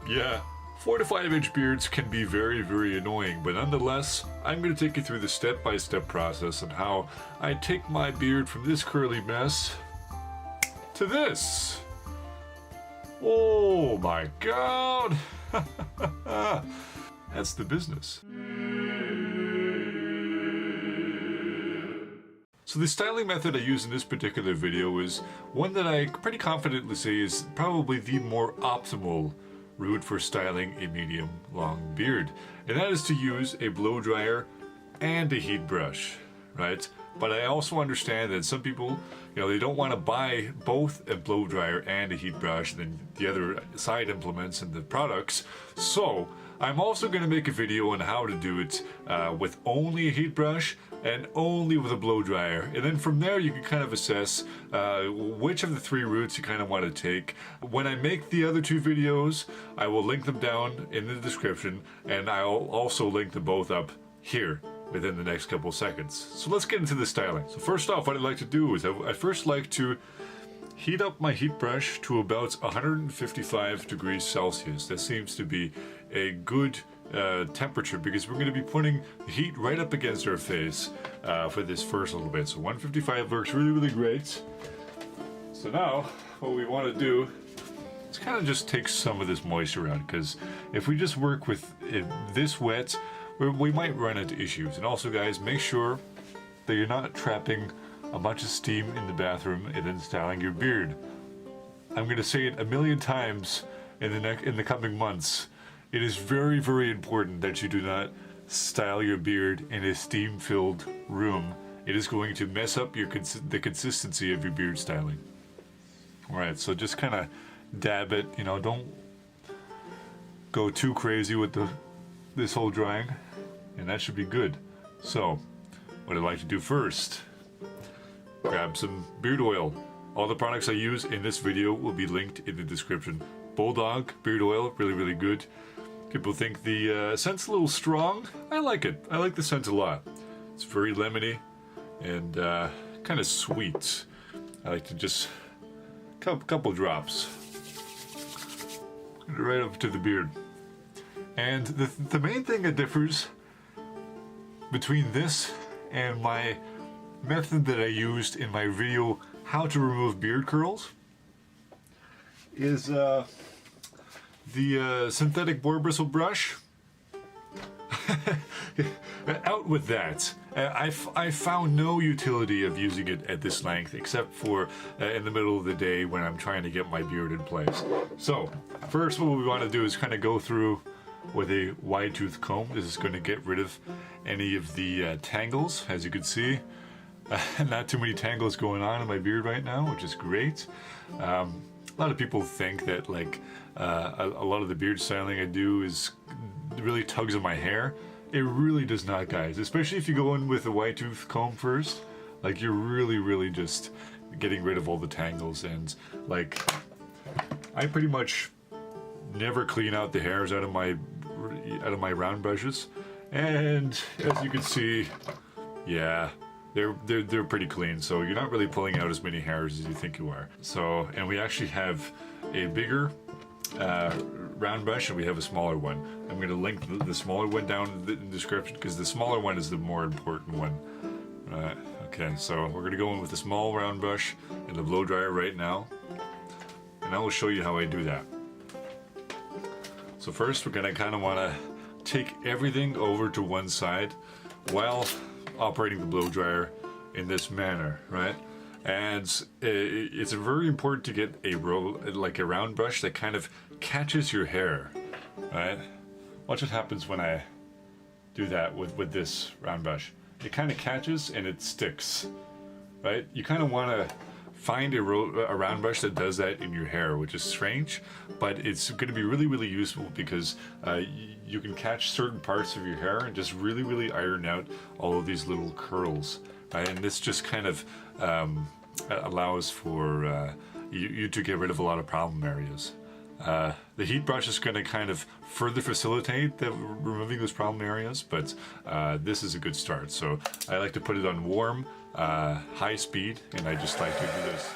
Yeah, 4 to 5 inch beards can be very, very annoying, but nonetheless, I'm going to take you through the step-by-step process on how I take my beard from this curly mess to this. Oh my god! That's the business. So the styling method I use in this particular video is one that I pretty confidently say is probably the more optimal route for styling a medium long beard. And that is to use a blow dryer and a heat brush, right? But I also understand that some people, they don't want to buy both a blow dryer and a heat brush, and then the other side implements and the products. So I'm also going to make a video on how to do it with only a heat brush and only with a blow dryer. And then from there you can kind of assess which of the three routes you kind of want to take. When I make the other two videos, I will link them down in the description, and I'll also link them both up here within the next couple of seconds. So let's get into the styling. So first off, what I'd like to do is I first like to heat up my heat brush to about 155 degrees Celsius. That seems to be a good temperature because we're going to be putting the heat right up against our face for this first little bit. So 155 works really, really great. So now what we want to do is kind of just take some of this moisture out, because if we just work with it this wet, we might run into issues. And also, guys, make sure that you're not trapping a bunch of steam in the bathroom and then styling your beard. I'm going to say it a million times in the coming months. It is very, very important that you do not style your beard in a steam-filled room. It is going to mess up the consistency of your beard styling. All right, so just kind of dab it. Don't go too crazy with this whole drying, and that should be good. So what I'd like to do first, grab some beard oil. All the products I use in this video will be linked in the description. Bulldog beard oil, really, really good. People think the scent's a little strong. I like it. I like the scent a lot. It's very lemony and kind of sweet. I like to just couple drops right up to the beard. And the main thing that differs between this and my method that I used in my video, how to remove beard curls, is the synthetic boar bristle brush. Out with that. I found no utility of using it at this length except for in the middle of the day when I'm trying to get my beard in place. So first, what we want to do is kind of go through with a wide tooth comb. This is going to get rid of any of the tangles. As you can see, not too many tangles going on in my beard right now, which is great. A lot of people think that a lot of the beard styling I do is really tugs on my hair. It really does not, guys. Especially if you go in with a wide tooth comb first, you're really, really just getting rid of all the tangles. And I pretty much never clean out the hairs out of my round brushes, and as you can see, yeah, they're pretty clean, so you're not really pulling out as many hairs as you think you are. So, and we actually have a bigger round brush and we have a smaller one. I'm going to link the smaller one down in the description because the smaller one is the more important one. Okay, so we're going to go in with the small round brush and the blow dryer right now, and I will show you how I do that. So first, we're going to kind of want to take everything over to one side while operating the blow dryer in this manner, right? And it's very important to get a round brush that kind of catches your hair, right? Watch what happens when I do that with this round brush. It kind of catches and it sticks, right? You kind of want to find a round brush that does that in your hair, which is strange, but it's going to be really, really useful because you can catch certain parts of your hair and just really, really iron out all of these little curls. And this just kind of allows for you to get rid of a lot of problem areas. The heat brush is going to kind of further facilitate removing those problem areas, but this is a good start. So I like to put it on warm, high speed, and I just like to do this.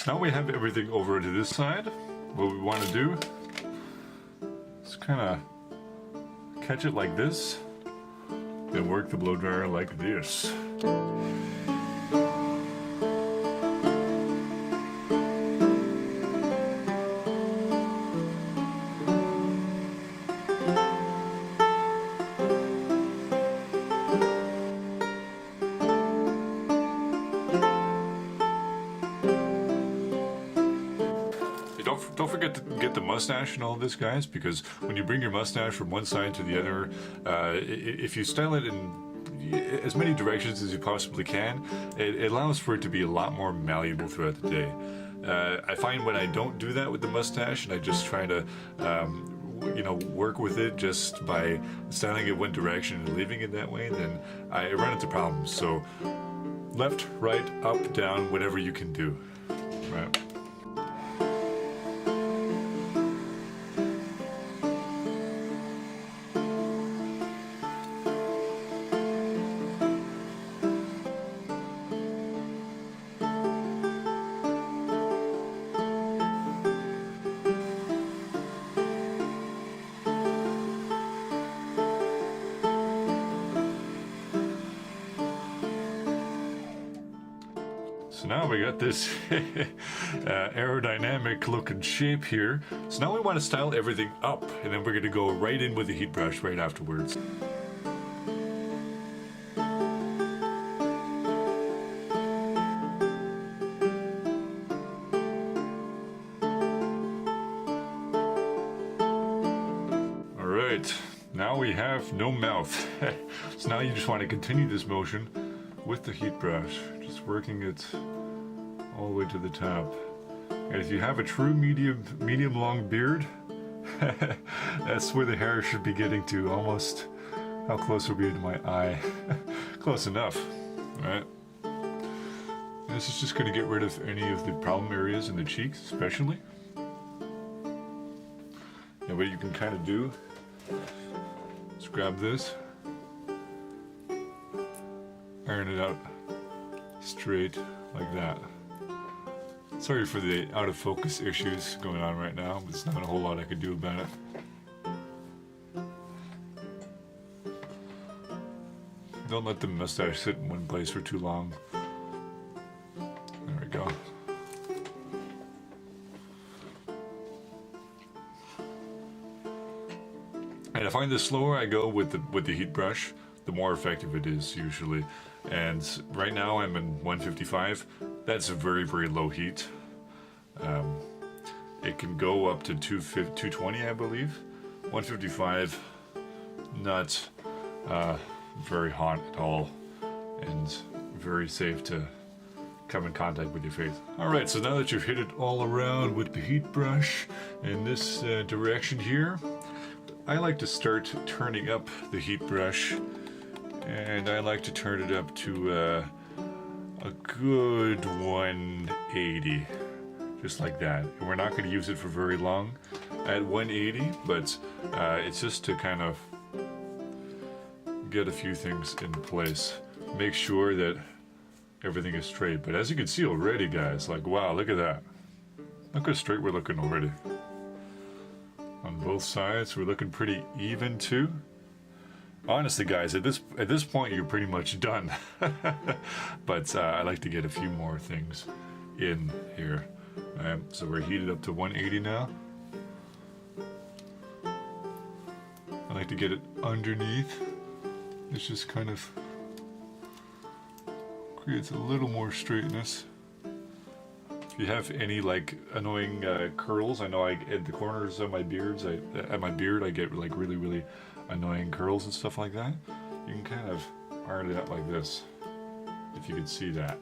So now we have everything over to this side. What we want to do is kind of catch it like this, then work the blow dryer like this. Don't forget to get the mustache and all this, guys, because when you bring your mustache from one side to the other, if you style it in as many directions as you possibly can, it allows for it to be a lot more malleable throughout the day. I find when I don't do that with the mustache and I just try to work with it just by styling it one direction and leaving it that way, then I run into problems. So left, right, up, down, whatever you can do. Right. So now we got this aerodynamic look and shape here. So now we want to style everything up, and then we're going to go right in with the heat brush right afterwards. Alright, now we have no mouth. So now you just want to continue this motion with the heat brush, just working it all the way to the top. And if you have a true medium long beard, that's where the hair should be getting to. Almost, how close are we to my eye? Close enough, right? And this is just going to get rid of any of the problem areas in the cheeks, especially. And what you can kind of do is grab this, iron it out straight like that. Sorry for the out of focus issues going on right now, but there's not a whole lot I could do about it. Don't let the mustache sit in one place for too long. There we go. And I find the slower I go with the heat brush, the more effective it is usually. And right now I'm in 155. That's a very, very low heat. It can go up to 220, I believe. 155, not very hot at all, and very safe to come in contact with your face. Alright, so now that you've hit it all around with the heat brush in this direction here, I like to start turning up the heat brush, and I like to turn it up to a good 180, just like that. And we're not going to use it for very long at 180, but it's just to kind of get a few things in place. Make sure that everything is straight. But as you can see already, guys, like, wow, look at that. Look how straight we're looking already. On both sides, we're looking pretty even too. Honestly, guys, at this point, you're pretty much done. But I like to get a few more things in here. So we're heated up to 180 now. I like to get it underneath. It's just kind of creates a little more straightness. If you have any like annoying curls, I know at the corners of my beards, at my beard, I get like really annoying curls and stuff like that. You can kind of iron it out like this, if you can see that.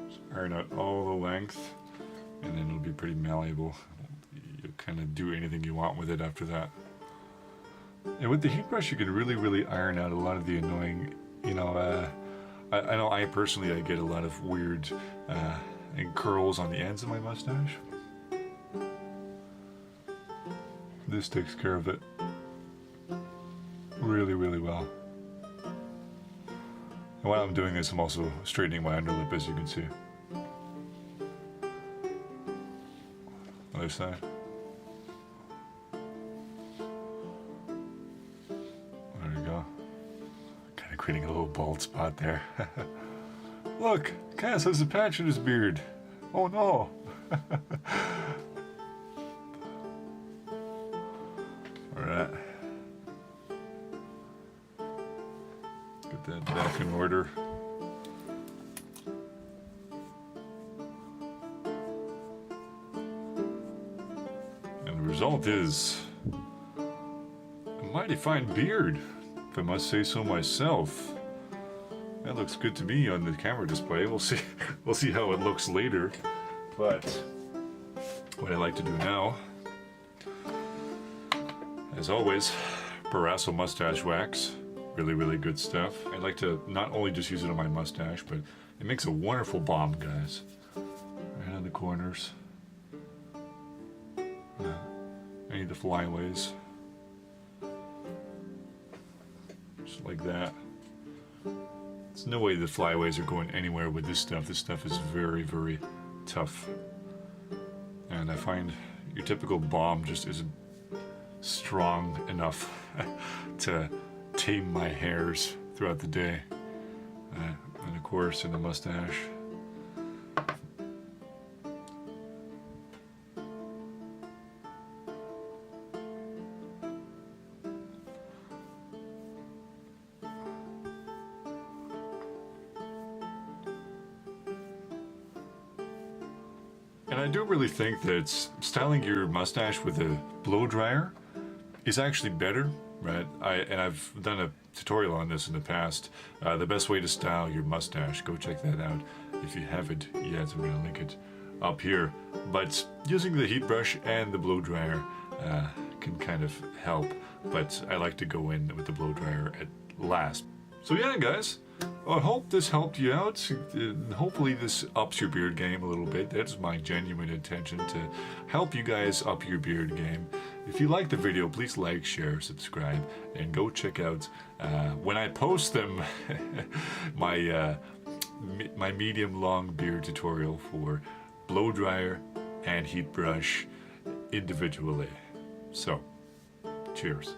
Just iron out all the length, and then it'll be pretty malleable. You'll kind of do anything you want with it after that. And with the heat brush, you can really iron out a lot of the annoying, I know I personally get a lot of weird curls on the ends of my mustache. This takes care of it really well. And while I'm doing this, I'm also straightening my underlip, as you can see. Other side. There you go. Kind of creating a little bald spot there. Look, Cass has a patch in his beard. Oh no. Alright. Get that back in order. And the result is a mighty fine beard, if I must say so myself. That looks good to me on the camera display. We'll see. We'll see how it looks later. But what I like to do now, as always, Barasso mustache wax. Really, really good stuff. I like to not only just use it on my mustache, but it makes a wonderful balm, guys. Right on the corners. Any of the flyaways. Just like that. There's no way the flyaways are going anywhere with this stuff. This stuff is very, very tough. And I find your typical balm just isn't strong enough to tame my hairs throughout the day. And of course, in the mustache. And I do really think that styling your mustache with a blow dryer is actually better, right? I've done a tutorial on this in the past. The best way to style your mustache. Go check that out if you haven't yet. I'm gonna link it up here. But using the heat brush and the blow dryer can kind of help. But I like to go in with the blow dryer at last. So yeah, guys. I hope this helped you out. Hopefully this ups your beard game a little bit. That's my genuine intention, to help you guys up your beard game. If you like the video, please like, share, subscribe, and go check out, when I post them, my medium long beard tutorial for blow dryer and heat brush individually. So, cheers.